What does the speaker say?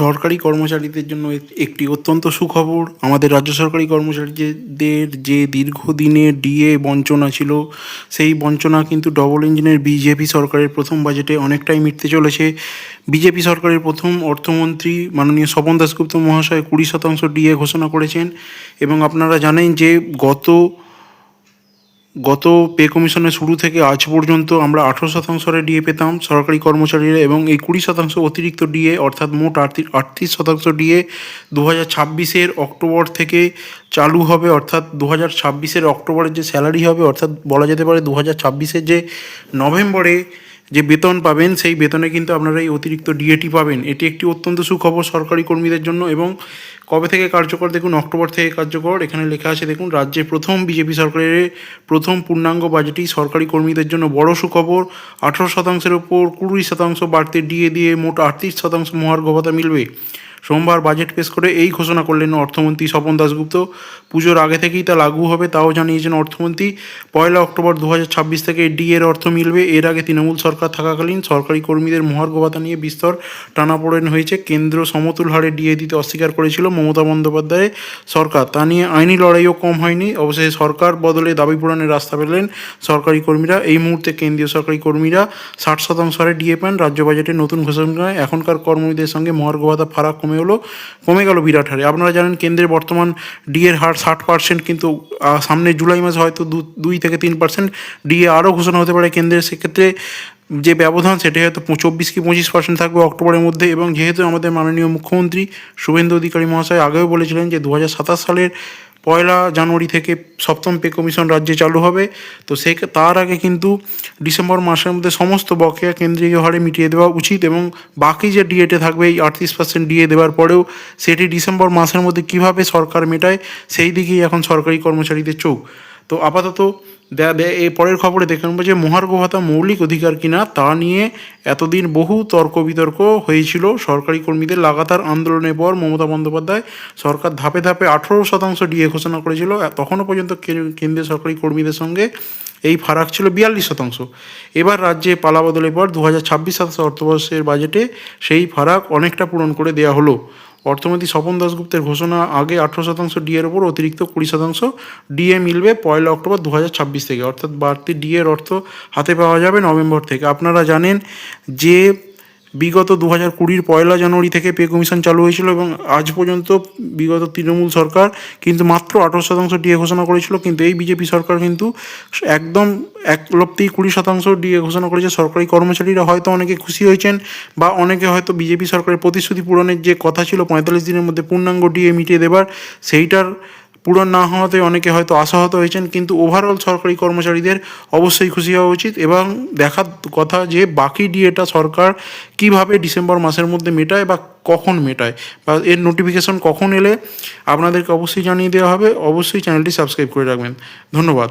সরকারি কর্মচারীদের জন্য একটি অত্যন্ত সুখবর। আমাদের রাজ্য সরকারি কর্মচারীদের যে দীর্ঘদিনের ডিএ বঞ্চনা ছিল, সেই বঞ্চনা কিন্তু ডবল ইঞ্জিনের বিজেপি সরকারের প্রথম বাজেটে অনেকটাই মিটতে চলেছে। বিজেপি সরকারের প্রথম অর্থমন্ত্রী মাননীয় স্বপন দাশগুপ্ত মহাশয় 20% ডিএ ঘোষণা করেছেন। এবং আপনারা জানেন যে গত পে কমিশনের শুরু থেকে আজ পর্যন্ত আমরা 18% ডিএ পেতাম সরকারি কর্মচারীরা, এবং এই 20% অতিরিক্ত ডিএ অর্থাৎ মোট 38% ডিএ 2026-এর অক্টোবর থেকে চালু হবে। অর্থাৎ 2026-এর অক্টোবরের যে স্যালারি হবে, অর্থাৎ বলা যেতে পারে 2026-এর যে নভেম্বরে যে বেতন পাবেন, সেই বেতনে কিন্তু আপনারা এই অতিরিক্ত ডিএটি পাবেন। এটি একটি অত্যন্ত সুখবর সরকারি কর্মীদের জন্য। এবং কবে থেকে কার্যকর দেখুন, অক্টোবর থেকে কার্যকর। এখানে লেখা আছে দেখুন, রাজ্যে প্রথম বিজেপি সরকারের প্রথম পূর্ণাঙ্গ বাজেটই সরকারি কর্মীদের জন্য বড় সুখবর। 18%-এর ওপর 20% বাড়তে ডিএ দিয়ে মোট 38% মহার্ঘ ভাতা মিলবে। সোমবার বাজেট পেশ করে এই ঘোষণা করলেন অর্থমন্ত্রী স্বপন দাশগুপ্ত। পুজোর আগে থেকেই তা লাগু হবে, তাও জানিয়েছেন অর্থমন্ত্রী। 1 অক্টোবর 2026 থেকে ডিএর অর্থ মিলবে। এর আগে তৃণমূল সরকার থাকাকালীন সরকারি কর্মীদের মহার্ঘ ভাতা নিয়ে বিস্তর টানাপোড়েন হয়েছে। কেন্দ্র সমতুল হারে ডিএ দিতে অস্বীকার করেছিল মমতা বন্দ্যোপাধ্যায়ের সরকার। তা নিয়ে আইনি লড়াইও কম হয়নি। অবশেষে সরকার বদলে দাবি পূরণের রাস্তা পেলেন সরকারি কর্মীরা। এই মুহূর্তে কেন্দ্রীয় সরকারি কর্মীরা 60% হারে ডিএ পান। রাজ্য বাজেটে নতুন ঘোষণায় এখনকার কর্মীদের সঙ্গে মহার্ঘ ভাতা ফারাক কমে গেল বিরাট হারে। আপনারা জানেন কেন্দ্রের বর্তমান ডিএর হার 60%, কিন্তু সামনে জুলাই মাসে হয়তো 2 থেকে 3% ডিএ আরও ঘোষণা হতে পারে কেন্দ্রের। সেক্ষেত্রে যে ব্যবধান সেটা হয়তো 24 কি 25% থাকবে অক্টোবরের মধ্যে। এবং যেহেতু আমাদের মাননীয় মুখ্যমন্ত্রী শুভেন্দু অধিকারী মহাশয় আগেও বলেছিলেন যে 2027 সালের 1 জানুয়ারি থেকে সপ্তম পে কমিশন রাজ্যে চালু হবে, তো তার আগে কিন্তু ডিসেম্বর মাসের মধ্যে সমস্ত বকেয়া কেন্দ্রীয় হারে মিটিয়ে দেওয়া উচিত। এবং বাকি যে ডিএতে থাকবে, এই 38% ডিএ দেওয়ার পরেও সেটি ডিসেম্বর মাসের মধ্যে কিভাবে সরকার মেটায়, সেই দিকেই এখন সরকারি কর্মচারীদের চোখ। তো আপাতত এই পরের খবরে দেখে নেব যে মহার্ঘ ভাতা মৌলিক অধিকার কিনা, তা নিয়ে এতদিন বহু তর্ক বিতর্ক হয়েছিল। সরকারি কর্মীদের লাগাতার আন্দোলনের পর মমতা বন্দ্যোপাধ্যায় সরকার ধাপে ধাপে 18% ডিএ ঘোষণা করেছিল। তখনও পর্যন্ত কেন্দ্রীয় সরকারি কর্মীদের সঙ্গে এই ফারাক ছিল 42%। এবার রাজ্যে পালা বদলের পর 2026-27 অর্থবর্ষের বাজেটে সেই ফারাক অনেকটা পূরণ করে দেওয়া হলো। অর্থমন্ত্রী স্বপন দাশগুপ্তের ঘোষণা আগে 18% ডিএর ওপর অতিরিক্ত 20% ডিএ মিলবে 1 অক্টোবর 2026 থেকে। অর্থাৎ বাড়তি ডিএর অর্থ হাতে পাওয়া যাবে নভেম্বর থেকে। আপনারা জানেন যে বিগত 2020-র 1 জানুয়ারি থেকে পে কমিশন চালু হয়েছিল, এবং আজ পর্যন্ত বিগত তৃণমূল সরকার কিন্তু মাত্র 18% ডিএ ঘোষণা করেছিল। কিন্তু এই বিজেপি সরকার কিন্তু একদম এক লপ্তেই 20% ডিএ ঘোষণা করেছে। সরকারি কর্মচারীরা হয়তো অনেকে খুশি হয়েছেন, বা অনেকে হয়তো বিজেপি সরকারের প্রতিশ্রুতি পূরণের যে কথা ছিল 45 দিনের মধ্যে পূর্ণাঙ্গ ডিএ মিটিয়ে দেবার, সেইটার পূরণ না হওয়াতে অনেকে হয়তো আশাহত হয়েছেন। কিন্তু ওভারঅল সরকারি কর্মচারীদের অবশ্যই খুশি হওয়া উচিত। এবং দেখার কথা যে বাকি ডিএটা সরকার কিভাবে ডিসেম্বর মাসের মধ্যে মেটায়, বা কখন মেটায়, বা এর নোটিফিকেশন কখন এলে আপনাদেরকে অবশ্যই জানিয়ে দেওয়া হবে। অবশ্যই চ্যানেলটি সাবস্ক্রাইব করে রাখবেন। ধন্যবাদ।